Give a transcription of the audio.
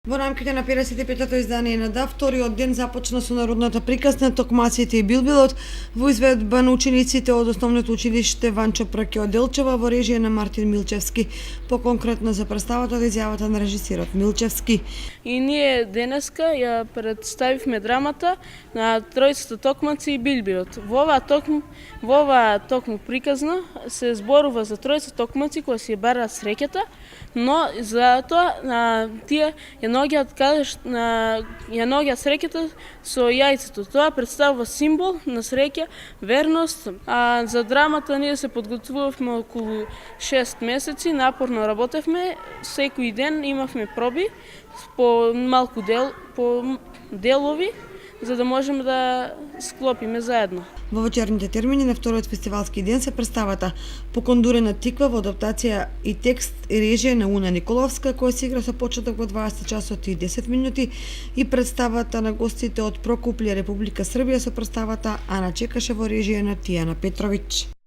Во рамките на 55-то издание на ДА, вториот ден започна со народната приказна Токмаците и Билбилот во изведба на учениците од Основното училиште Ванчо Пракио Делчева во режија на Мартин Милчевски. Поконкретно за представата од изјавата на режисерот Милчевски. И ние денеска ја представивме драмата на тројцата Токмаци и Билбилот. Во оваа токму приказна се зборува за тројца Токмаци кои си бараат среќата, но за тоа тие ја наоѓаат среќата со јајцето. Тоа представува символ на среќа, верност. А за драмата ние се подготвувавме околу 6 месеци, напорно работевме, секој ден имавме проби по делови, за да можеме да склопиме заедно. Во вечерните термини на вториот фестивалски ден се представата Покондурена тиква во адаптација и текст и режија на Уна Николовска, која се игра со почеток во 20 часот и 10 минути, и представата на гостите од Прокуплje, Република Србија со представата Ана Чекаше во режија на Тијана Петровиќ.